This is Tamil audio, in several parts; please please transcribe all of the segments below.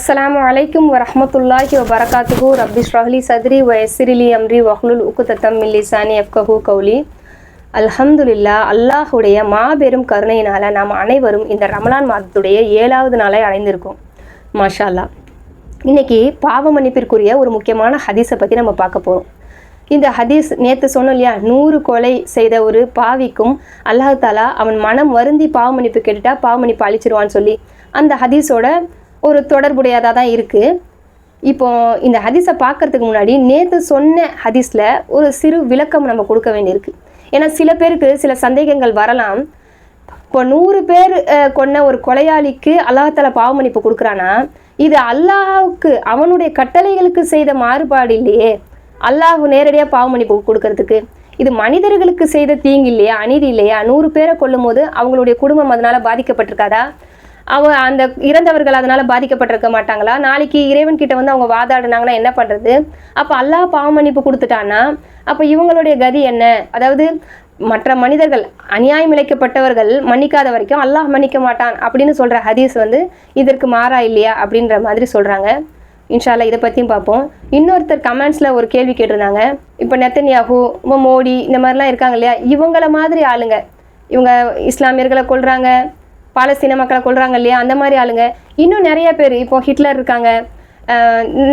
அஸ்ஸலாமு அலைக்கும் வரஹ்மத்துல்லாஹி வபரகாத்துஹு ரப்பி ஷ்ரஹ் லி சத்ரி வ யஸ்ஸிர் லி அம்ரி வஹ்லுல் உக்தத்தம் மின் லிசானி யஃப்கஹு கௌலி. அல்ஹம்துலில்லாஹ், அல்லாஹுடைய மாபெரும் கருணையினால் நாம் அனைவரும் இந்த ரமலான் மாதத்துடைய 7வது நாளை அடைந்திருக்கோம். மாஷா அல்லாஹ். இன்றைக்கி பாவ மன்னிப்பிற்குரிய ஒரு முக்கியமான ஹதீஸை பற்றி நம்ம பார்க்க போகிறோம். இந்த ஹதீஸ் நேற்று சொன்னோம் இல்லையா, 100 கொலை செய்த ஒரு பாவிக்கும் அல்லாஹ் தாலா அவன் மனம் வருந்தி பாவ மன்னிப்பு கேட்டுட்டா பாவ மன்னிப்பு அழிச்சிருவான்னு சொல்லி அந்த ஹதீஸோட ஒரு தொடர்புடையதாக தான் இருக்குது. இப்போ இந்த ஹதீஸை பார்க்குறதுக்கு முன்னாடி நேற்று சொன்ன ஹதீஸில் ஒரு சிறு விளக்கம் நம்ம கொடுக்க வேண்டியிருக்கு. ஏன்னா சில பேருக்கு சில சந்தேகங்கள் வரலாம். இப்போ 100 பேர் கொண்ட ஒரு கொலையாளிக்கு அல்லாஹ் பாவ மன்னிப்பு கொடுக்குறானா, இது அல்லாஹுக்கு அவனுடைய கட்டளைகளுக்கு செய்த மாறுபாடு இல்லையே, அல்லாஹ் நேரடியாக பாவ மன்னிப்பு கொடுக்கறதுக்கு. இது மனிதர்களுக்கு செய்த தீங்கு இல்லையா, அநீதி இல்லையா? 100 பேரை கொல்லும் போது அவங்களுடைய குடும்பம் அதனால் பாதிக்கப்பட்டிருக்காதா? அந்த இறந்தவர்கள் அதனால் பாதிக்கப்பட்டிருக்க மாட்டாங்களா? நாளைக்கு இறைவன் கிட்ட வந்து அவங்க வாதாடினாங்கன்னா என்ன பண்ணுறது? அப்போ அல்லாஹ் பாவ மன்னிப்பு கொடுத்துட்டான்னா அப்போ இவங்களுடைய கதி என்ன? அதாவது மற்ற மனிதர்கள் அநியாயம் இழைக்கப்பட்டவர்கள் மன்னிக்காத வரைக்கும் அல்லாஹ் மன்னிக்க மாட்டான் அப்படின்னு சொல்கிற ஹதீஸ் வந்து இதற்கு மாறா இல்லையா அப்படின்ற மாதிரி சொல்கிறாங்க. இன்ஷா அல்லாஹ் இதை பற்றியும் பார்ப்போம். இன்னொருத்தர் கமெண்ட்ஸில் ஒரு கேள்வி கேட்டிருந்தாங்க. இப்போ நெத்தன்யாஹூ, மோடி இந்த மாதிரிலாம் இருக்காங்க இல்லையா, இவங்கள மாதிரி ஆளுங்க, இவங்க இஸ்லாமியர்களை கொல்றாங்க, பாலஸ்தீன மக்களை கொல்றாங்க இல்லையா, அந்த மாதிரி ஆளுங்க இன்னும் நிறைய பேர், இப்போ ஹிட்லர் இருக்காங்க,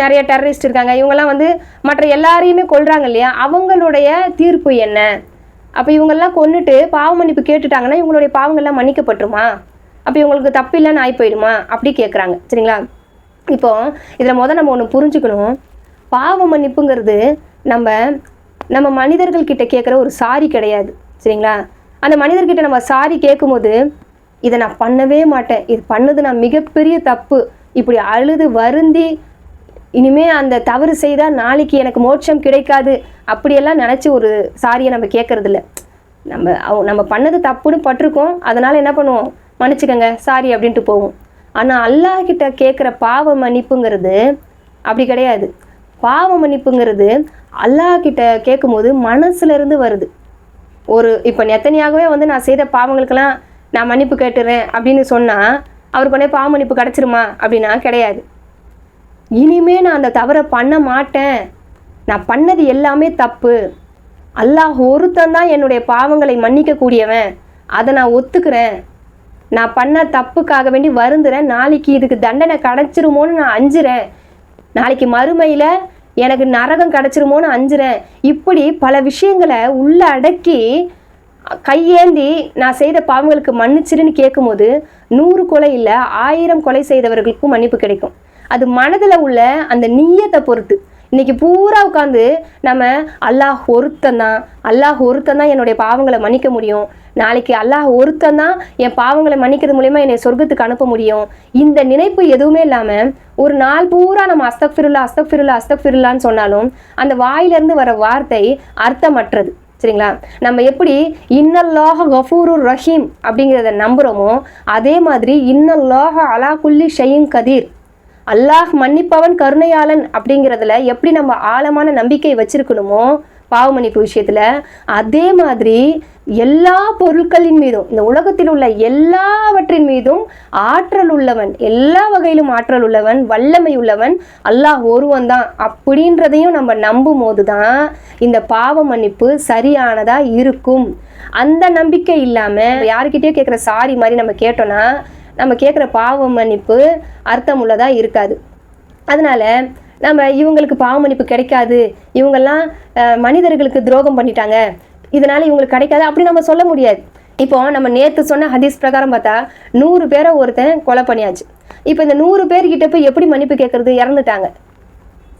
நிறைய டெரரிஸ்ட் இருக்காங்க, இவங்கெல்லாம் வந்து மற்ற எல்லாரையுமே கொல்றாங்க இல்லையா, அவங்களுடைய தீர்ப்பு என்ன? அப்போ இவங்கெல்லாம் கொன்னுட்டு பாவ மன்னிப்பு கேட்டுட்டாங்கன்னா இவங்களுடைய பாவங்கள்லாம் மன்னிக்கப்பட்டுருமா? அப்போ இவங்களுக்கு தப்பு இல்லைன்னு ஆகி போயிடுமா அப்படி கேட்குறாங்க. சரிங்களா? இப்போ இதில் நம்ம ஒன்று புரிஞ்சுக்கணும். பாவ மன்னிப்புங்கிறது நம்ம மனிதர்கள்கிட்ட கேட்குற ஒரு சாரி கிடையாது. சரிங்களா? அந்த மனிதர்கிட்ட நம்ம சாரி கேட்கும்போது, இதை நான் பண்ணவே மாட்டேன், இது பண்ணது நான் மிகப்பெரிய தப்பு, இப்படி அழுது வருந்தி இனிமே அந்த தவறு செய்தால் நாளைக்கு எனக்கு மோட்சம் கிடைக்காது அப்படியெல்லாம் நினச்சி ஒரு சாரியை நம்ம கேட்கறதில்ல. நம்ம பண்ணது தப்புன்னு பட்டிருக்கோம், அதனால் என்ன பண்ணுவோம், மன்னிச்சுக்கங்க சாரி அப்படின்ட்டு போவோம். ஆனால் அல்லாஹ் கிட்ட கேட்குற பாவ மன்னிப்புங்கிறது அப்படி கிடையாது. பாவ மன்னிப்புங்கிறது அல்லாஹ் கிட்ட கேட்கும்போது மனசுலேருந்து வருது. இப்போ நெத்தனியாகவே வந்து நான் செய்த பாவங்களுக்கெல்லாம் நான் மன்னிப்பு கேட்டுறேன் அப்படின்னு சொன்னால் அவருக்கு உடனே பாவ மன்னிப்பு கிடச்சிருமா அப்படின்னா கிடையாது. இனிமே நான் அந்த தவறை பண்ண மாட்டேன், நான் பண்ணது எல்லாமே தப்பு, அல்லாஹ் ஒருத்தன் தான் என்னுடைய பாவங்களை மன்னிக்கக்கூடியவன், அதை நான் ஒத்துக்கிறேன், நான் பண்ண தப்புக்காக வேண்டி வருந்துறேன், நாளைக்கு இதுக்கு தண்டனை கிடச்சிருமோன்னு நான் அஞ்சுறேன், நாளைக்கு மறுமையில் எனக்கு நரகம் கிடச்சிருமோன்னு அஞ்சுறேன், இப்படி பல விஷயங்களை உள்ள அடக்கி கையேந்தி நான் செய்த பாவங்களுக்கு மன்னிச்சிருன்னு கேட்கும்போது 100 கொலை இல்லை 1000 கொலை செய்தவர்களுக்கும் மன்னிப்பு கிடைக்கும். அது மனதில் உள்ள அந்த நிய்யத்தை பொறுத்து. இன்றைக்கி பூரா உட்காந்து நம்ம அல்லாஹ் ஒருத்தன் தான் என்னுடைய பாவங்களை மன்னிக்க முடியும், நாளைக்கு அல்லாஹ் ஒருத்தன் தான் என் பாவங்களை மன்னிக்கிறது மூலயமா என்னை சொர்க்கத்துக்கு அனுப்ப முடியும், இந்த நினைப்பு எதுவுமே இல்லாமல் ஒரு நாள் பூரா நம்ம அஸ்தக்ஃபிருல்லான்னு சொன்னாலும் அந்த வாயிலிருந்து வர வார்த்தை அர்த்தமற்றது. சரிங்களா? நம்ம எப்படி இன்னல்லாஹ கஃபூருர் ரஹீம் அப்படிங்கிறத நம்புகிறோமோ அதே மாதிரி இன்னல்லாஹ அலா குல்லி ஷைஇன் கதீர், அல்லாஹ் மன்னிப்பவன் கருணையாளன் அப்படிங்கிறதுல எப்படி நம்ம ஆழமான நம்பிக்கை வச்சிருக்கணுமோ பாவ மன்னிப்பு விஷயத்தில், அதே மாதிரி எல்லா பொருட்களின் மீதும், இந்த உலகத்தில் உள்ள எல்லாவற்றின் மீதும் ஆற்றல் உள்ளவன், எல்லா வகையிலும் ஆற்றல் உள்ளவன், வல்லமை உள்ளவன் அல்லாஹ் ஒருவன் தான் அப்படின்றதையும் நம்ம நம்பும் போது தான் இந்த பாவ மன்னிப்பு சரியானதாக இருக்கும். அந்த நம்பிக்கை இல்லாமல் யாருக்கிட்டேயோ கேட்குற சாரி மாதிரி நம்ம கேட்டோன்னா நம்ம கேட்குற பாவ மன்னிப்பு அர்த்தம் உள்ளதாக இருக்காது. அதனால் நம்ம இவங்களுக்கு பாவ மன்னிப்பு கிடைக்காது, இவங்கெல்லாம் மனிதர்களுக்கு துரோகம் பண்ணிட்டாங்க, இதனால் இவங்களுக்கு கிடைக்காது அப்படி நம்ம சொல்ல முடியாது. இப்போ நம்ம நேற்று சொன்ன ஹதீஸ் பிரகாரம் பார்த்தா 100 பேரை ஒருத்தன் கொலை பண்ணியாச்சு. இப்போ இந்த 100 பேர்கிட்ட போய் எப்படி மன்னிப்பு கேட்குறது? இறந்துட்டாங்க.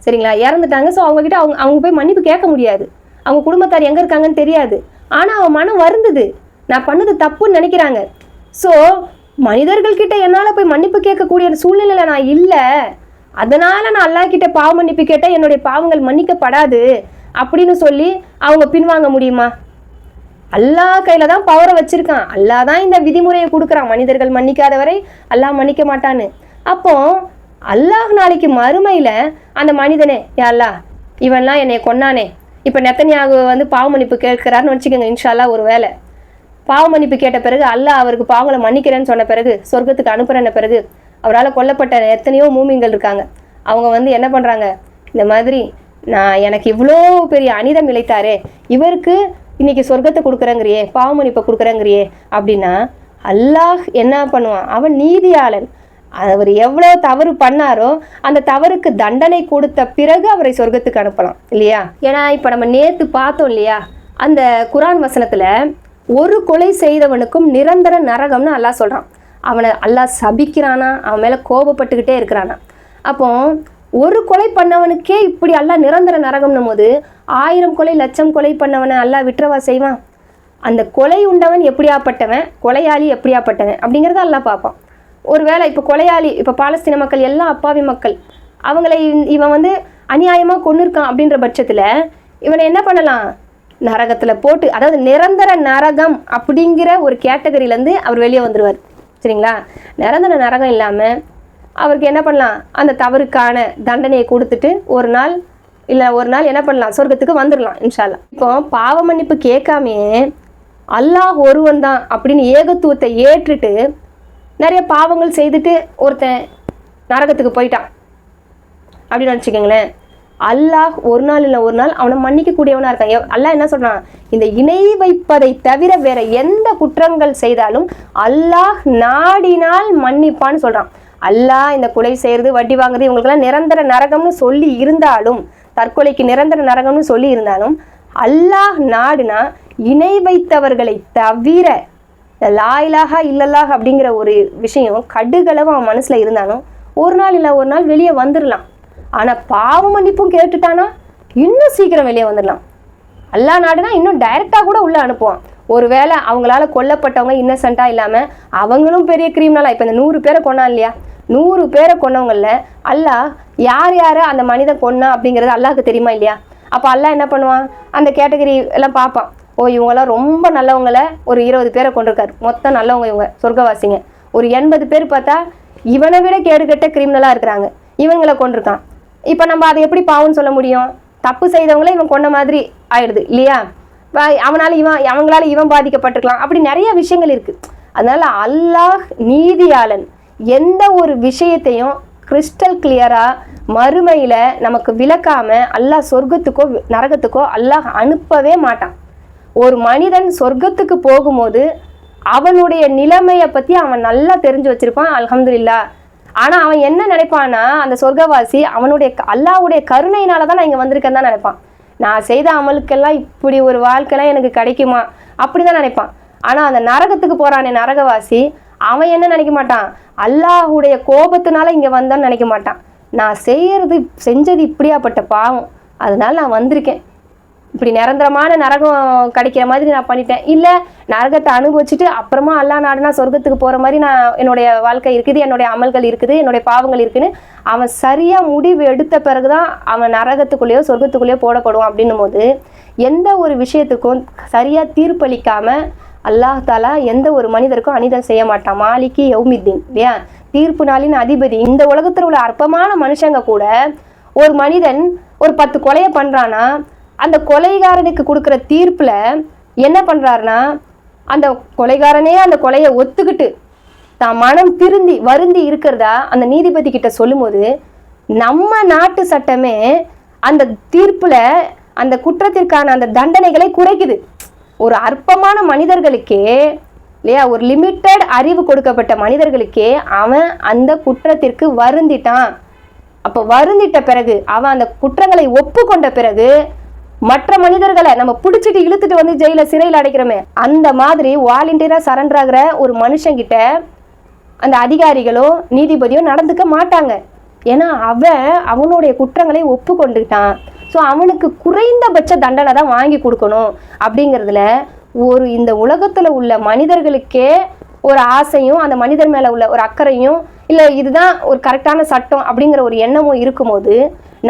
சரிங்களா? இறந்துட்டாங்க. ஸோ அவங்கக்கிட்ட அவங்க போய் மன்னிப்பு கேட்க முடியாது, அவங்க குடும்பத்தார் எங்கே இருக்காங்கன்னு தெரியாது. ஆனால் அவன் மனம் வருந்தது, நான் பண்ணது தப்புன்னு நினைக்கிறாங்க. ஸோ மனிதர்கள்கிட்ட என்னால் போய் மன்னிப்பு கேட்கக்கூடிய சூழ்நிலையில் நான் இல்லை, அதனால் நான் அல்லாஹ் கிட்ட பாவ மன்னிப்பு கேட்டால் என்னுடைய பாவங்கள் மன்னிக்கப்படாது அப்படின்னு சொல்லி அவங்க பின்வாங்க முடியுமா? அல்லாஹ் கையில் தான் பவரை வச்சுருக்கான், அல்லாஹ் தான் இந்த விதிமுறையை கொடுக்குறான், மனிதர்கள் மன்னிக்காத வரை அல்லாஹ் மன்னிக்க மாட்டான்னு. அப்போ அல்லாஹ் நாளைக்கு மறுமையில் அந்த மனிதனே, யா அல்லாஹ் இவன்லாம் என்னை கொன்னானே, இப்போ நெத்தன்யாஹூ வந்து பாவ மன்னிப்பு கேட்குறாருன்னு வச்சுக்கோங்க, இன்ஷா அல்லாஹ் ஒரு வேலை பாவ மன்னிப்பு கேட்ட பிறகு அல்லாஹ் அவருக்கு பாவங்களை மன்னிக்கிறேன்னு சொன்ன பிறகு சொர்க்கத்துக்கு அனுப்புறேன்ன பிறகு அவரால் கொல்லப்பட்ட எத்தனையோ மூமின்கள் இருக்காங்க. அவங்க வந்து என்ன பண்ணுறாங்க, இந்த மாதிரி எனக்கு இவ்வளோ பெரிய அனிதம் இழைத்தாரே, இவருக்கு இன்னைக்கு சொர்க்கத்தை கொடுக்குறேங்கிறியே, பாவமன்னிப்பை கொடுக்குறேங்கிறியே அப்படின்னா அல்லாஹ் என்ன பண்ணுவான், அவன் நீதியாளன். அவர் எவ்வளோ தவறு பண்ணாரோ அந்த தவறுக்கு தண்டனை கொடுத்த பிறகு அவரை சொர்க்கத்துக்கு அனுப்பலாம் இல்லையா. ஏன்னா இப்போ நம்ம நேற்று பார்த்தோம் இல்லையா, அந்த குரான் வசனத்தில் ஒரு கொலை செய்தவனுக்கும் நிரந்தர நரகம்னு அல்லாஹ் சொல்கிறான். அவனை அல்லாஹ் சபிக்கிறானா, அவன் மேலே கோபப்பட்டுக்கிட்டே இருக்கிறானா. அப்போ ஒரு கொலை பண்ணவனுக்கே இப்படி அல்லாஹ் நிரந்தர நரகம்னும் போது 1000 கொலை 1,00,000 கொலை பண்ணவனை அல்லாஹ் விட்டுறவா செய்வான்? அந்த கொலை உண்டவன் எப்படியாப்பட்டவன், கொலையாளி எப்படியாப்பட்டவன் அப்படிங்கிறத அல்லாஹ் பார்ப்பான். ஒரு வேளை இப்போ கொலையாளி, இப்போ பாலஸ்தீன மக்கள் எல்லாம் அப்பாவி மக்கள், அவங்களை இவன் வந்து அநியாயமாக கொண்டிருக்கான் அப்படின்ற பட்சத்தில் இவனை என்ன பண்ணலாம், நரகத்தில் போட்டு, அதாவது நிரந்தர நரகம் அப்படிங்கிற ஒரு கேட்டகரியிலேருந்து அவர் வெளியே வந்துடுவார். சரிங்களா. நிரந்தர நரகம் இல்லாமல் அவருக்கு என்ன பண்ணலாம், அந்த தவறுக்கான தண்டனையை கொடுத்துட்டு ஒரு நாள் என்ன பண்ணலாம், சொர்க்கத்துக்கு வந்துடலாம் இன்ஷா அல்லாஹ். இப்போ பாவ மன்னிப்பு கேட்காமே அல்லாஹ் ஒருவன் தான் அப்படின்னு ஏகத்துவத்தை ஏற்றுட்டு நிறைய பாவங்கள் செய்துட்டு ஒருத்தன் நரகத்துக்கு போயிட்டான் அப்படின்னு நினச்சிக்கோங்களேன். அல்லாஹ் ஒரு நாள் இல்லை ஒரு நாள் அவனை மன்னிக்கக்கூடியவனாக இருக்கான். அல்லாஹ் என்ன சொல்கிறான், இந்த இணை வைப்பதை தவிர வேற எந்த குற்றங்கள் செய்தாலும் அல்லாஹ் நாடினால் மன்னிப்பான்னு சொல்கிறான். அல்லாஹ் இந்த கொலை செய்கிறது, வட்டி வாங்குறது, இவங்களுக்கெல்லாம் நிரந்தர நரகம்னு சொல்லி இருந்தாலும், தற்கொலைக்கு நிரந்தர நரகம்னு சொல்லி இருந்தாலும், அல்லாஹ் நாடுனா இணை வைத்தவர்களை தவிர லா இலாஹா இல்லல்லாஹ் அப்படிங்கிற ஒரு விஷயம் கடுகளவு அவன் மனசில் இருந்தாலும் ஒரு நாள் இல்லை ஒரு நாள் வெளியே வந்துடலாம். ஆனால் பாவ மன்னிப்பும் கேட்டுட்டானா இன்னும் சீக்கிரம் வெளியே வந்துடலாம். அல்லாஹ் நாடுனா இன்னும் டைரெக்டாக கூட உள்ளே அனுப்புவான். ஒருவேளை அவங்களால கொல்லப்பட்டவங்க இன்னசென்ட்டாக இல்லாமல் அவங்களும் பெரிய கிரிமினலாக, இப்போ இந்த 100 பேரை கொண்டான் இல்லையா, 100 பேரை கொண்டவங்களில் அல்லாஹ் யார் யாரை அந்த மனிதன் கொன்னா அப்படிங்கிறது அல்லாஹ்க்கு தெரியுமா இல்லையா. அப்போ அல்லாஹ் என்ன பண்ணுவான், அந்த கேட்டகரி எல்லாம் பார்ப்பான். ஓ இவங்களாம் ரொம்ப நல்லவங்களை ஒரு 20 பேரை கொண்டிருக்காரு, மொத்தம் நல்லவங்க இவங்க சொர்க்கவாசிங்க. ஒரு 80 பேர் பார்த்தா இவனை விட கேடுகட்ட கிரிமினலாக இருக்கிறாங்க, இவங்களை கொண்டிருக்கான். இப்போ நம்ம அதை எப்படி பாவம்னு சொல்ல முடியும்? தப்பு செய்தவங்களே இவன் கொண்ட மாதிரி ஆயிடுது இல்லையா. அவங்களால இவன் பாதிக்கப்பட்டிருக்கலாம். அப்படி நிறைய விஷயங்கள் இருக்குது. அதனால அல்லாஹ் நீதியாளன். எந்த ஒரு விஷயத்தையும் கிறிஸ்டல் கிளியராக மறுமையில் நமக்கு விளக்காமல் அல்லாஹ் சொர்க்கத்துக்கோ நரகத்துக்கோ அல்லாஹ் அனுப்பவே மாட்டான். ஒரு மனிதன் சொர்க்கத்துக்கு போகும்போது அவனுடைய நிலைமையை பற்றி அவன் நல்லா தெரிஞ்சு வச்சிருப்பான், அல்ஹம்துலில்லாஹ். ஆனால் அவன் என்ன நினைப்பான்னா, அந்த சொர்க்கவாசி அவனுடைய அல்லாஹ்வுடைய கருணையினால தான் நான் இங்கே வந்திருக்கேன்னு தான் நினைப்பான். நான் செய்த அமலுக்கெல்லாம் இப்படி ஒரு வாழ்க்கைலாம் எனக்கு கிடைக்குமா அப்படி தான் நினைப்பான். ஆனால் அந்த நரகத்துக்கு போகிறானே நரகவாசி, அவன் என்ன நினைக்க மாட்டான், அல்லாஹ்வுடைய கோபத்தினால இங்கே வந்தான்னு நினைக்க மாட்டான். நான் செஞ்சது இப்படியாப்பட்ட பாவம், அதனால நான் வந்திருக்கேன், இப்படி நிரந்தரமான நரகம் கிடைக்கிற மாதிரி நான் பண்ணிட்டேன், இல்லை நரகத்தை அனுபவிச்சுட்டு அப்புறமா அல்லாஹ் நாடுனா சொர்க்கத்துக்கு போகிற மாதிரி நான் என்னுடைய வாழ்க்கை இருக்குது, என்னுடைய அமல்கள் இருக்குது, என்னுடைய பாவங்கள் இருக்குன்னு அவன் சரியாக முடிவு எடுத்த பிறகு தான் அவன் நரகத்துக்குள்ளேயோ சொர்க்கத்துக்குள்ளேயோ போடப்படுவான். அப்படின்னும் போது எந்த ஒரு விஷயத்துக்கும் சரியாக தீர்ப்பளிக்காமல் அல்லாஹ் தாலா எந்த ஒரு மனிதருக்கும் அனிதம் செய்ய மாட்டான். மாலிகி யௌமித்தீன் இல்லையா, தீர்ப்பு நாளின் அதிபதி. இந்த உலகத்தில் உள்ள அற்பமான மனுஷங்க கூட ஒரு மனிதன் ஒரு 10 கொலையை பண்ணுறான்னா அந்த கொலைகாரனுக்கு கொடுக்குற தீர்ப்பில் என்ன பண்ணுறாருனா, அந்த கொலைகாரனே அந்த கொலையை ஒத்துக்கிட்டு தான் மனம் வருந்தி இருக்கிறதா அந்த நீதிபதி கிட்ட சொல்லும்போது, நம்ம நாட்டு சட்டமே அந்த தீர்ப்பில் அந்த குற்றத்திற்கான அந்த தண்டனைகளை குறைக்குது. ஒரு அற்பமான மனிதர்களுக்கே இல்லையா, ஒரு லிமிட்டட் அறிவு கொடுக்கப்பட்ட மனிதர்களுக்கே அவன் அந்த குற்றத்திற்கு வருந்திட்டான். அப்போ வருந்திட்ட பிறகு அவன் அந்த குற்றங்களை ஒப்புக்கொண்ட பிறகு மற்ற மனிதர்களை நம்ம பிடிச்சிட்டு இழுத்துட்டு வந்து சிறையில் அடைக்கிறோமே, அந்த மாதிரி வாலண்டியராக சரண்டர் ஆகிற ஒரு மனுஷங்கிட்ட அந்த அதிகாரிகளோ நீதிபதியோ நடந்துக்க மாட்டாங்க. ஏன்னா அவனுடைய குற்றங்களை ஒப்புக்கொண்டுட்டான். ஸோ அவனுக்கு குறைந்தபட்ச தண்டனை தான் வாங்கி கொடுக்கணும். அப்படிங்கிறதுல இந்த உலகத்தில் உள்ள மனிதர்களுக்கே ஒரு ஆசையும் அந்த மனிதர் மேலே உள்ள ஒரு அக்கறையும், இல்லை இதுதான் ஒரு கரெக்டான சட்டம் அப்படிங்கிற ஒரு எண்ணமும் இருக்கும்போது,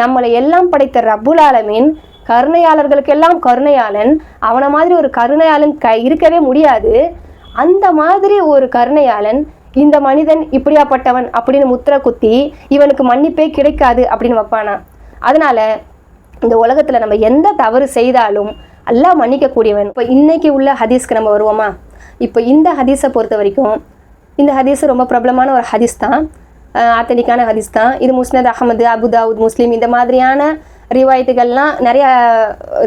நம்மளை எல்லாம் படைத்த ரப்புல் ஆலமீன் கருணையாளர்களுக்கெல்லாம் கருணையாளன், அவனை மாதிரி ஒரு கருணையாளன் இருக்கவே முடியாது. அந்த மாதிரி ஒரு கருணையாளன் இந்த மனிதன் இப்படியாப்பட்டவன் அப்படின்னு முத்திரை குத்தி இவனுக்கு மன்னிப்பே கிடைக்காது அப்படின்னு வைப்பானா. அதனால இந்த உலகத்தில் நம்ம எந்த தவறு செய்தாலும் அல்லாஹ் மன்னிக்கக்கூடியவன். இப்போ இன்னைக்கு உள்ள ஹதீஸ்க்கு நம்ம வருவோமா. இப்போ இந்த ஹதீஸை பொறுத்த வரைக்கும் இந்த ஹதீஸ் ரொம்ப பிரபலமான ஒரு ஹதீஸ் தான். ஆத்தனிக்கான ஹதீஸ் தான் இது. முஸ்னத் அஹமது, அபுதாவுத், முஸ்லீம் இந்த மாதிரியான ரிவாயத்துகள்லாம் நிறையா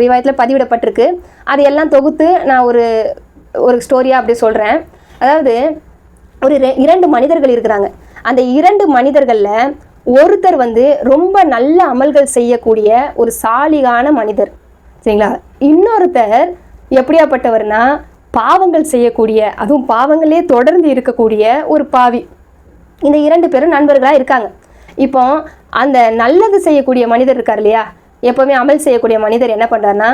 ரிவாயத்தில் பதிவிடப்பட்டிருக்கு. அது எல்லாம் தொகுத்து நான் ஒரு ஸ்டோரியாக அப்படி சொல்கிறேன். அதாவது ஒரு 2 மனிதர்கள் இருக்கிறாங்க. அந்த 2 மனிதர்களில் ஒருத்தர் ரொம்ப நல்ல அமல்கள் செய்யக்கூடிய ஒரு சாலிகான மனிதர், சரிங்களா? இன்னொருத்தர் எப்படியாப்பட்டவர்னா பாவங்கள் செய்யக்கூடிய, அதுவும் பாவங்களே தொடர்ந்து இருக்கக்கூடிய ஒரு பாவி. இந்த 2 பேரும் நண்பர்களாக இருக்காங்க. இப்போ அந்த நல்லது செய்யக்கூடிய மனிதர் இருக்கார் இல்லையா, எப்போவுமே அமல் செய்யக்கூடிய மனிதர் என்ன பண்ணுறாருன்னா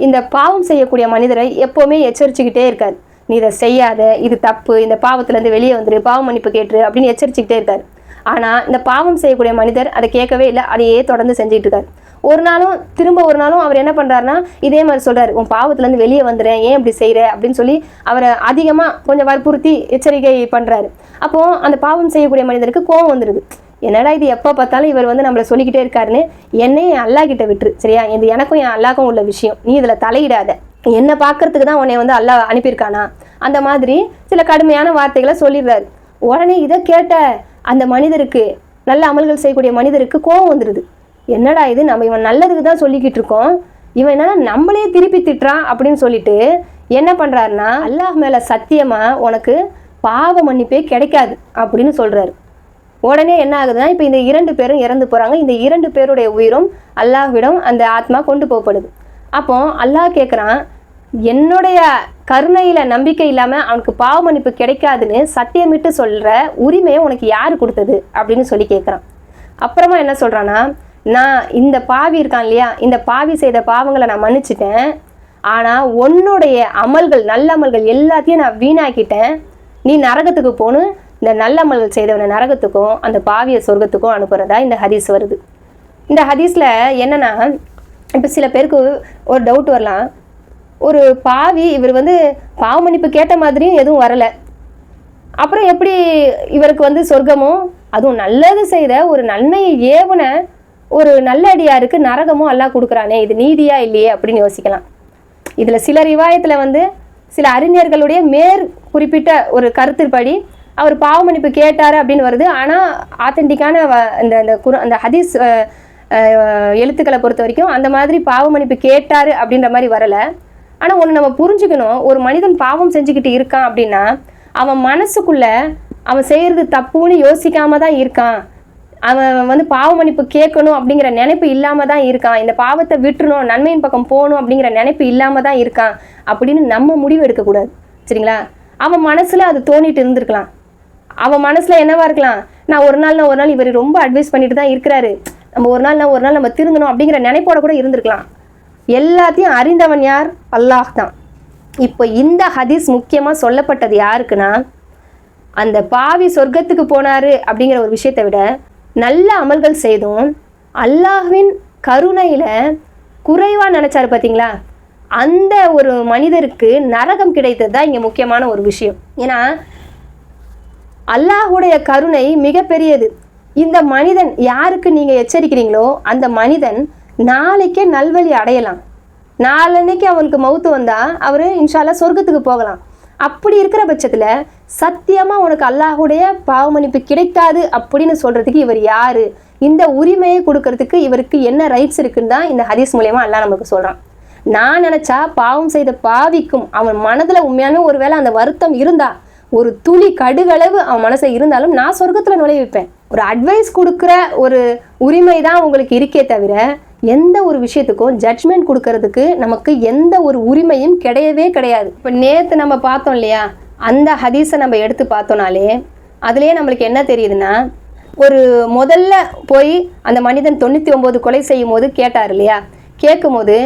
இந்த பாவம் செய்யக்கூடிய மனிதரை எப்போவுமே எச்சரிச்சுக்கிட்டே இருக்கார். நீ இதை செய்யாத, இது தப்பு, இந்த பாவத்துலேருந்து வெளியே வந்துரு, பாவ மன்னிப்பு கேட்டுரு அப்படின்னு எச்சரிச்சுக்கிட்டே இருக்கார். ஆனால் இந்த பாவம் செய்யக்கூடிய மனிதர் அதை கேட்கவே இல்லை, அதையே தொடர்ந்து செஞ்சுட்டு இருக்கார். ஒரு நாளும் அவர் என்ன பண்ணுறாருன்னா இதே மாதிரி சொல்கிறார், உன் பாவத்துலேருந்து வெளியே வந்துடுறேன், ஏன் இப்படி செய்கிற அப்படின்னு சொல்லி அவரை அதிகமாக கொஞ்சம் வற்புறுத்தி எச்சரிக்கை பண்ணுறாரு. அப்போது அந்த பாவம் செய்யக்கூடிய மனிதருக்கு கோபம் வந்துடுது. என்னடா இது எப்போ பார்த்தாலும் இவர் நம்மளை சொல்லிக்கிட்டே இருக்காருன்னு, என்னையும் அல்லா கிட்ட விட்டுரு, சரியா? இது எனக்கும் என் அல்லாக்கும் உள்ள விஷயம், நீ இதில் தலையிடாத, என்னை பார்க்கறதுக்கு தான் உன்னை அல்லா அனுப்பியிருக்கானா, அந்த மாதிரி சில கடுமையான வார்த்தைகளை சொல்லிடுறாரு. உடனே இதை கேட்ட அந்த மனிதருக்கு, நல்ல அமல்கள் செய்யக்கூடிய மனிதருக்கு கோபம் வந்துடுது. என்னடா இது, நம்ம இவன் நல்லதுக்கு தான் சொல்லிக்கிட்டு இருக்கோம், இவன் என்னன்னா நம்மளே திருப்பி திட்டுறான் அப்படின்னு சொல்லிட்டு என்ன பண்ணுறாருன்னா, அல்லாஹ் மேலே சத்தியமாக உனக்கு பாவ மன்னிப்பே கிடைக்காது அப்படின்னு சொல்கிறாரு. உடனே என்ன ஆகுதுன்னா, இப்போ இந்த 2 பேரும் இறந்து போகிறாங்க. இந்த 2 பேருடைய உயிரும் அல்லாஹ்விடம் அந்த ஆத்மா கொண்டு போகப்படுது. அப்போ அல்லாஹ் கேட்குறான், என்னுடைய கருணையில் நம்பிக்கை இல்லாமல் அவனுக்கு பாவ மன்னிப்பு கிடைக்காதுன்னு சத்தியமிட்டு சொல்கிற உரிமையை உனக்கு யார் கொடுத்தது அப்படின்னு சொல்லி கேட்குறான். அப்புறமா என்ன சொல்கிறான்னா, நான் இந்த பாவி இருக்கான் இல்லையா, இந்த பாவி செய்த பாவங்களை நான் மன்னிச்சிட்டேன், ஆனால் உன்னுடைய அமல்கள், நல்ல அமல்கள் எல்லாத்தையும் நான் வீணாக்கிட்டேன், நீ நரகத்துக்கு போகணும், இந்த நல்ல அமல்கள் செய்தவனை நரகத்துக்கும் அந்த பாவியை சொர்க்கத்துக்கும் அனுப்புகிறதா இந்த ஹதீஸ் வருது. இந்த ஹதீஸில் என்னென்னா, இப்போ சில பேருக்கு ஒரு டவுட் வரலாம், ஒரு பாவி இவர் பாவ மன்னிப்பு கேட்ட மாதிரியும் எதுவும் வரலை, அப்புறம் எப்படி இவருக்கு சொர்க்கமும், அதுவும் நல்லது செய்த ஒரு நன்மையை ஏவுன ஒரு நல்ல அடியாருக்கு நரகமும் அல்லாஹ் கொடுக்குறானே, இது நீதியா இல்லையே அப்படின்னு யோசிக்கலாம். இதில் சில ரிவாயத்தில் சில அறிஞர்களுடைய குறிப்பிட்ட ஒரு கருத்துப்படி அவர் பாவ மன்னிப்பு கேட்டார் அப்படின்னு வருது. ஆனால் ஆத்தென்டிக்கான அந்த ஹதீஸ் எழுத்துக்களை பொறுத்த வரைக்கும் அந்த மாதிரி பாவ மன்னிப்பு கேட்டார் அப்படின்ற மாதிரி வரலை. ஆனால் ஒன்று நம்ம புரிஞ்சுக்கணும், ஒரு மனிதன் பாவம் செஞ்சுக்கிட்டு இருக்கான் அப்படின்னா அவன் மனசுக்குள்ளே அவன் செய்கிறது தப்புன்னு யோசிக்காம தான் இருக்கான், அவன் பாவ மன்னிப்பு கேட்கணும் அப்படிங்கிற நினைப்பு இல்லாமல் தான் இருக்கான், இந்த பாவத்தை விட்டுறணும், நன்மையின் பக்கம் போகணும் அப்படிங்கிற நினைப்பு இல்லாமல் தான் இருக்கான் அப்படின்னு நம்ம முடிவு எடுக்கக்கூடாது, சரிங்களா? அவன் மனசில் அது தோணிட்டு இருந்திருக்கலாம், அவன் மனசில் என்னவா இருக்கலாம், நான் ஒரு நாள் இவர் ரொம்ப அட்வைஸ் பண்ணிட்டு தான் இருக்கிறாரு, நம்ம ஒரு நாள் நம்ம திருந்தணும் அப்படிங்கிற நினைப்போட கூட இருந்திருக்கலாம். எல்லாத்தையும் அறிந்தவன் யார்? அல்லாஹ் தான். இப்போ இந்த ஹதீஸ் முக்கியமாக சொல்லப்பட்டது யாருக்குன்னா, அந்த பாவி சொர்க்கத்துக்கு போனார் அப்படிங்கிற ஒரு விஷயத்தை விட நல்ல அமல்கள் செய்தும் அல்லாஹ்வின் கருணையில் குறைவாக நினச்சாரு பார்த்தீங்களா, அந்த ஒரு மனிதருக்கு நரகம் கிடைத்தது தான் இங்கே முக்கியமான ஒரு விஷயம். ஏன்னா அல்லாஹுடைய கருணை மிகப்பெரியது. இந்த மனிதன் யாருக்கு நீங்கள் எச்சரிக்கிறீங்களோ அந்த மனிதன் நாளைக்கே நல்வழி அடையலாம், நாளன்னைக்கு அவனுக்கு மௌத்து வந்தால் அவர் இன்ஷால்லா சொர்க்கத்துக்கு போகலாம். அப்படி இருக்கிற பட்சத்தில் சத்தியமாக உனக்கு அல்லாஹுடைய பாவ மன்னிப்பு கிடைக்காது அப்படின்னு சொல்கிறதுக்கு இவர் யார், இந்த உரிமையை கொடுக்கறதுக்கு இவருக்கு என்ன ரைட்ஸ் இருக்குன்னு தான் இந்த ஹதீஸ் மூலயமா அல்லாஹ் நமக்கு சொல்கிறான். நான் நினச்சா பாவம் செய்த பாவிக்கும் அவன் மனதில் உண்மையான ஒரு வேளை அந்த வருத்தம் இருந்தால், ஒரு துளி கடுகளவு அவன் மனசை இருந்தாலும் நான் சொர்க்கத்தில் நுழைவிப்பேன். ஒரு அட்வைஸ் கொடுக்குற ஒரு உரிமை தான் உங்களுக்கு இருக்கே தவிர எந்த ஒரு விஷயத்துக்கும் ஜட்ஜ்மெண்ட் கொடுக்கறதுக்கு நமக்கு எந்த ஒரு உரிமையும் கிடையவே கிடையாது. இப்போ நேற்று நம்ம பார்த்தோம் இல்லையா, அந்த ஹதீஸை நம்ம எடுத்து பார்த்தோம்னாலே அதுலேயே நம்மளுக்கு என்ன தெரியுதுன்னா, ஒரு முதல்ல போய் அந்த மனிதன் 99 கொலை செய்யும் போது கேட்டார் இல்லையா, கேட்கும் போது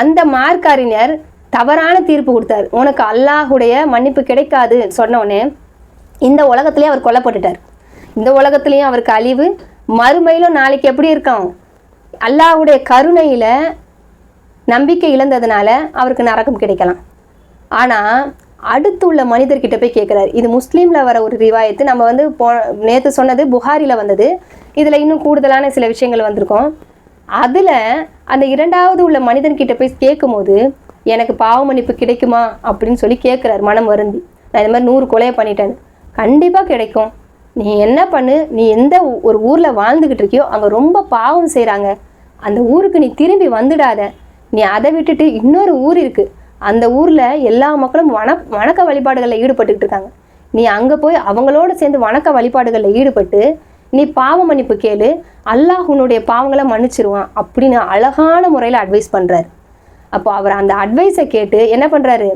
அந்த மார்க்கறிஞர் தவறான தீர்ப்பு கொடுத்தார், உனக்கு அல்லாஹுடைய மன்னிப்பு கிடைக்காது சொன்னோடனே இந்த உலகத்திலேயே அவர் கொல்லப்பட்டுட்டார். இந்த உலகத்துலேயும் அவருக்கு அழிவு, மறுமையிலும் நாளைக்கு எப்படி இருக்கும், அல்லாஹுடைய கருணையில் நம்பிக்கை இழந்ததுனால அவருக்கு நரகம் கிடைக்கலாம். ஆனால் அடுத்து உள்ள மனிதர்கிட்ட போய் கேட்குறாரு. இது முஸ்லீமில் வர ஒரு ரிவாயத்து, நம்ம நேற்று சொன்னது புகாரியில் வந்தது, இதில் இன்னும் கூடுதலான சில விஷயங்கள் வந்திருக்கோம். அதில் அந்த 2வது உள்ள மனிதன்கிட்ட போய் கேட்கும்போது எனக்கு பாவ மன்னிப்பு கிடைக்குமா அப்படின்னு சொல்லி கேட்குறாரு மனம் வருந்தி. நான் இந்த மாதிரி 100 கொலையை பண்ணிட்டேன். கண்டிப்பாக கிடைக்கும், நீ என்ன பண்ணு, நீ எந்த ஒரு ஊரில் வாழ்ந்துக்கிட்டு இருக்கியோ அங்கே ரொம்ப பாவம் செய்கிறாங்க, அந்த ஊருக்கு நீ திரும்பி வந்துடாத. நீ அதை விட்டுட்டு இன்னொரு ஊர் இருக்குது, அந்த ஊரில் எல்லா மக்களும் வணக்க வழிபாடுகளில் ஈடுபட்டுக்கிட்டு இருக்காங்க, நீ அங்கே போய் அவங்களோட சேர்ந்து வணக்க வழிபாடுகளில் ஈடுபட்டு நீ பாவ மன்னிப்பு கேளு, அல்லாஹ் உன்னுடைய பாவங்களை மன்னிச்சிருவான் அப்படின்னு அழகான முறையில் அட்வைஸ் பண்ணுறாரு. அப்போ அவர் அந்த அட்வைஸை கேட்டு என்ன பண்ணுறாரு,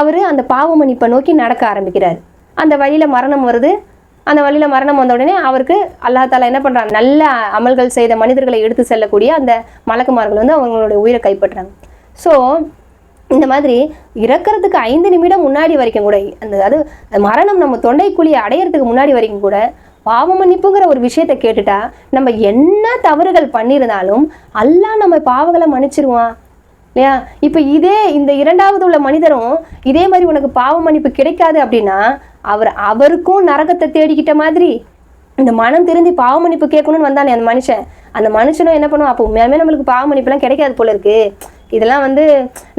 அவர் அந்த பாவ மன்னிப்பை நோக்கி நடக்க ஆரம்பிக்கிறார். அந்த வழியில் மரணம் வருது. அந்த வழியில் மரணம் வந்த உடனே அவருக்கு அல்லாஹ் தாலா என்ன பண்ணுறாங்க, நல்ல அமல்கள் செய்த மனிதர்களை எடுத்து செல்லக்கூடிய அந்த மலக்குமார்கள் வந்து அவங்களுடைய உயிரை கைப்பற்றுறாங்க. ஸோ இந்த மாதிரி இறக்கிறதுக்கு 5 நிமிடம் முன்னாடி வரைக்கும் கூட, அது மரணம் நம்ம தொண்டைக்குழியை அடையிறதுக்கு முன்னாடி வரைக்கும் கூட பாவ மன்னிப்புங்கிற ஒரு விஷயத்தை கேட்டுட்டா நம்ம என்ன தவறுகள் பண்ணியிருந்தாலும் அல்லாஹ் நம்ம பாவங்களை மன்னிச்சிருவான் இல்லையா? இப்போ இந்த 2வது உள்ள மனிதரும் இதே மாதிரி உனக்கு பாவ மன்னிப்பு கிடைக்காது அப்படின்னா அவருக்கும் நரகத்தை தேடிக்கிட்ட மாதிரி, இந்த மனம் திருந்தி பாவ மன்னிப்பு கேட்கணும்னு வந்தானே அந்த மனுஷனும் என்ன பண்ணுவோம், அப்போ உண்மையாலுமே நம்மளுக்கு பாவ மன்னிப்புலாம் கிடைக்காது போல இருக்கு, இதெல்லாம்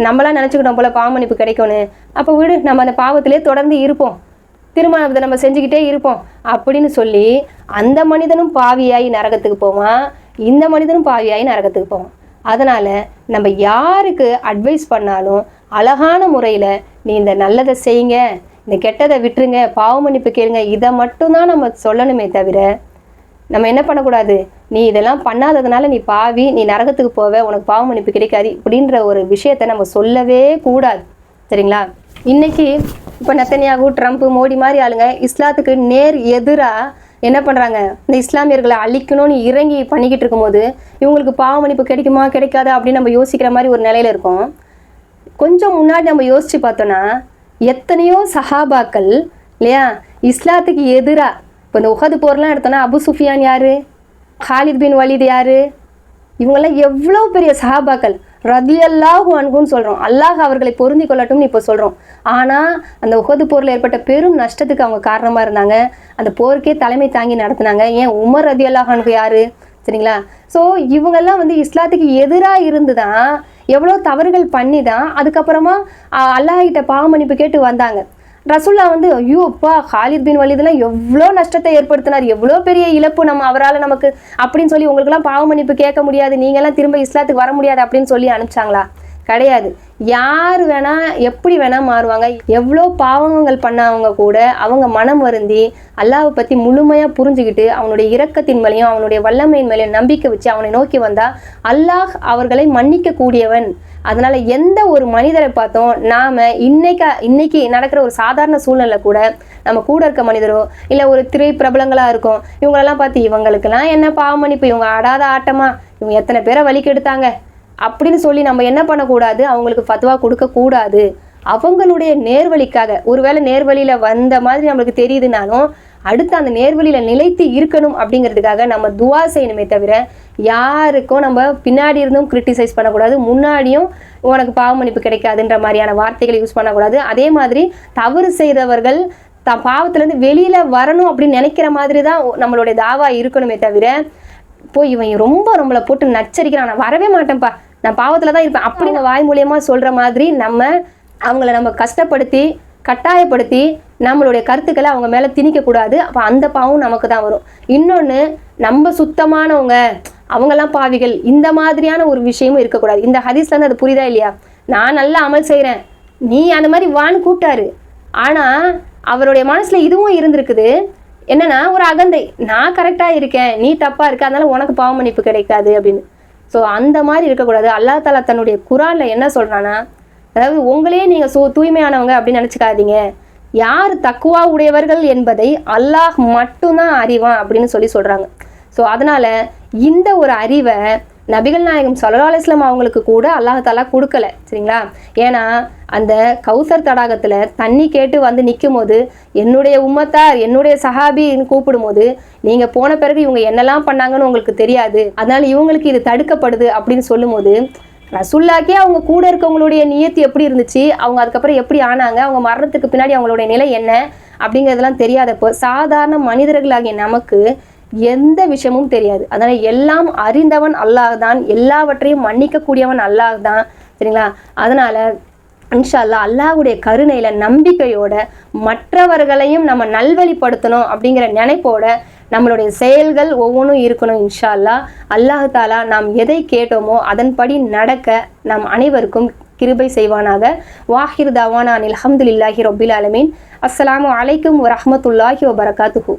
நம்மளாம் நினச்சிக்கிட்டோம் போல பாவ மன்னிப்பு கிடைக்கணும், அப்போ விடு நம்ம அந்த பாவத்திலே தொடர்ந்து இருப்போம், திரும்ப அதை நம்ம செஞ்சுக்கிட்டே இருப்போம் அப்படின்னு சொல்லி அந்த மனிதனும் பாவியாகி நரகத்துக்கு போவான், இந்த மனிதனும் பாவியாகி நரகத்துக்கு போவான். அதனால் நம்ம யாருக்கு அட்வைஸ் பண்ணாலும் அழகான முறையில் நீ இந்த நல்லதை செய்யுங்க, இந்த கெட்டதை விட்டுருங்க, பாவ மன்னிப்பு கேளுங்க, இதை மட்டும்தான் நம்ம சொல்லணுமே தவிர நம்ம என்ன பண்ணக்கூடாது, நீ இதெல்லாம் பண்ணாததுனால நீ பாவி, நீ நரகத்துக்கு போவ, உனக்கு பாவ மன்னிப்பு கிடைக்காது இப்படின்ற ஒரு விஷயத்தை நம்ம சொல்லவே கூடாது. சரிங்களா? இன்னைக்கு இப்போ நெத்தன்யாகு, ட்ரம்ப், மோடி மாதிரி ஆளுங்க இஸ்லாத்துக்கு நேர் எதிராக என்ன பண்ணுறாங்க, இந்த இஸ்லாமியர்களை அழிக்கணும்னு இறங்கி பண்ணிக்கிட்டு இருக்கும்போது இவங்களுக்கு பாவ மன்னிப்பு கிடைக்குமா கிடைக்காதா அப்படின்னு நம்ம யோசிக்கிற மாதிரி ஒரு நிலையில் இருக்கும். கொஞ்சம் முன்னாடி நம்ம யோசித்து பார்த்தோன்னா எத்தனையோ சஹாபாக்கள் இல்லையா இஸ்லாத்துக்கு எதிராக, இப்போ இந்த உஹது போர்லாம் எடுத்தோன்னா அபு சுஃபியான் யார், ஹாலித் பின் வலீத் யார், இவங்கெல்லாம் எவ்வளோ பெரிய சஹாபாக்கள், ரதியல்லாஹு அன்ஹுன்னு சொல்கிறோம், அல்லாஹ் அவர்களை பொருந்தி கொள்ளட்டும்னு இப்போ சொல்கிறோம். ஆனால் அந்த உஹது போரில் ஏற்பட்ட பெரும் நஷ்டத்துக்கு அவங்க காரணமாக இருந்தாங்க, அந்த போருக்கே தலைமை தாங்கி நடத்தினாங்க. ஏன் உமர் ரதியல்லாஹு அன்ஹு யார்? சரிங்களா? ஸோ இவங்கெல்லாம் இஸ்லாத்துக்கு எதிராக இருந்து தான் எவ்வளோ தவறுகள் பண்ணி தான் அதுக்கப்புறமா அல்லாஹ்கிட்ட பாவ மன்னிப்பு கேட்டு வந்தாங்க. ரசூல்லா ஐயோ அப்பா ஹாலித் பின் வலீதெல்லாம் எவ்வளோ நஷ்டத்தை ஏற்படுத்தினார், எவ்வளோ பெரிய இழப்பு அவரால் நமக்கு அப்படின்னு சொல்லி உங்களுக்கெல்லாம் பாவ மன்னிப்பு கேட்க முடியாது, நீங்கள்லாம் திரும்ப இஸ்லாத்துக்கு வர முடியாது அப்படின்னு சொல்லி அனுப்பிச்சாங்களா? கிடையாது. யார் வேணா எப்படி வேணா மாறுவாங்க. எவ்வளோ பாவங்கள் பண்ணவங்க கூட அவங்க மனம் வருந்தி அல்லாஹ்வை பற்றி முழுமையாக புரிஞ்சுக்கிட்டு அவனுடைய இரக்கத்தின் மேலேயும் அவனுடைய வல்லமையின் மேலேயும் நம்பிக்கை வச்சு அவனை நோக்கி வந்தால் அல்லாஹ் அவர்களை மன்னிக்க கூடியவன். அதனால் எந்த ஒரு மனிதரை பார்த்தோம் நாம் இன்னைக்கு நடக்கிற ஒரு சாதாரண சூழ்நிலை கூட நம்ம கூட இருக்க மனிதரோ இல்லை ஒரு திரை பிரபலங்களாக இருக்கும், இவங்களெல்லாம் பார்த்து இவங்களுக்கெல்லாம் என்ன பாவ மன்னிப்பு, இவங்க ஆடாத ஆட்டமா, இவங்க எத்தனை பேரை வலிக்கு எடுத்தாங்க அப்படின்னு சொல்லி நம்ம என்ன பண்ணக்கூடாது, அவங்களுக்கு ஃபத்வா கொடுக்கக்கூடாது. அவங்களுடைய நேர்வழிக்காக, ஒருவேளை நேர்வழியில் வந்த மாதிரி நம்மளுக்கு தெரியுதுனாலும் அடுத்து அந்த நேர்வழியில் நிலைத்து இருக்கணும் அப்படிங்கிறதுக்காக நம்ம துவா செய்யணுமே தவிர யாருக்கும் நம்ம பின்னாடி இருந்தும் கிரிட்டிசைஸ் பண்ணக்கூடாது, முன்னாடியும் உனக்கு பாவ மன்னிப்பு கிடைக்காதுன்ற மாதிரியான வார்த்தைகளை யூஸ் பண்ணக்கூடாது. அதே மாதிரி தவறு செய்தவர்கள் பாவத்துலேருந்து வெளியில் வரணும் அப்படின்னு நினைக்கிற மாதிரி தான் நம்மளுடைய தாவா இருக்கணுமே தவிர போய் இவன் நம்மளை போட்டு நச்சரிக்கிறான், நான் வரவே மாட்டேன்ப்பா, நான் பாவத்தில் தான் இருப்பேன் அப்படிங்க வாய் மூலியமாக சொல்கிற மாதிரி அவங்கள கஷ்டப்படுத்தி கட்டாயப்படுத்தி நம்மளுடைய கருத்துக்களை அவங்க மேலே திணிக்கக்கூடாது. அப்போ அந்த பாவம் நமக்கு தான் வரும். இன்னொன்று, நம்ம சுத்தமானவங்க அவங்கெல்லாம் பாவிகள் இந்த மாதிரியான ஒரு விஷயமும் இருக்கக்கூடாது. இந்த ஹதீஸ்லேருந்து அது புரியுதா இல்லையா? நான் நல்லா அமல் செய்கிறேன், நீ அந்த மாதிரி வான்னு கூப்பிட்டாரு. ஆனால் அவருடைய மனசில் இதுவும் இருந்திருக்குது, என்னன்னா ஒரு அகந்தை, நான் கரெக்டாக இருக்கேன் நீ தப்பாக இருக்க அதனால உனக்கு பாவ மன்னிப்பு கிடைக்காது அப்படின்னு. ஸோ அந்த மாதிரி இருக்கக்கூடாது. அல்லாஹ் தஆலா தன்னுடைய குர்ஆனில் என்ன சொல்கிறான்னா, அதாவது உங்களையே நீங்கள் தூய்மையானவங்க அப்படின்னு நினச்சிக்காதீங்க, யார் தக்குவா உடையவர்கள் என்பதை அல்லாஹ் மட்டும்தான் அறிவான் அப்படின்னு சொல்கிறாங்க. ஸோ அதனால் இந்த ஒரு அறிவை நபிகள் நாயகம் ஸல்லல்லாஹு அலைஹி வஸல்லம் அவங்களுக்கு கூட அல்லாஹ் தஆலா கொடுக்கல. சரிங்களா? ஏன்னா அந்த கௌசர் தடாகத்தில் தண்ணி கேட்டு நிற்கும் போது என்னுடைய உம்மத்தார் என்னுடைய சஹாபின்னு கூப்பிடும்போது நீங்கள் போன பிறகு இவங்க என்னெல்லாம் பண்ணாங்கன்னு உங்களுக்கு தெரியாது, அதனால் இவங்களுக்கு இது தடுக்கப்படுது அப்படின்னு சொல்லும்போது ரசூலுல்லாஹ்க்கே அவங்க கூட இருக்கவங்களுடைய நியத்து எப்படி இருந்துச்சு, அவங்க அதுக்கப்புறம் எப்படி ஆனாங்க, அவங்க மரணத்துக்கு பின்னாடி அவங்களுடைய நிலை என்ன அப்படிங்கிறதெல்லாம் தெரியாதப்போ சாதாரண மனிதர்களாகிய நமக்கு எந்த விஷயமும் தெரியாது. அதனால் எல்லாம் அறிந்தவன் அல்லாஹ் தான், எல்லாவற்றையும் மன்னிக்கக்கூடியவன் அல்லாஹ் தான். சரிங்களா? அதனால் இன்ஷா அல்லாஹ் அல்லாஹ்வுடைய கருணையில நம்பிக்கையோட மற்றவர்களையும் நம்ம நல்வழிப்படுத்தணும் அப்படிங்கிற நினைப்போட நம்மளுடைய செயல்கள் ஒவ்வொன்றும் இருக்கணும். இன்ஷா அல்லாஹ். அல்லாஹ் தாலா நாம் எதை கேட்டோமோ அதன்படி நடக்க நாம் அனைவருக்கும் கிருபை செய்வானாக. வாஹிர் தாவானா அல்ஹம்துலில்லாஹி ரப்பில் ஆலமீன். அஸ்ஸலாமு அலைக்கும் வரஹ்மத்துல்லாஹி வபரகாத்துஹு.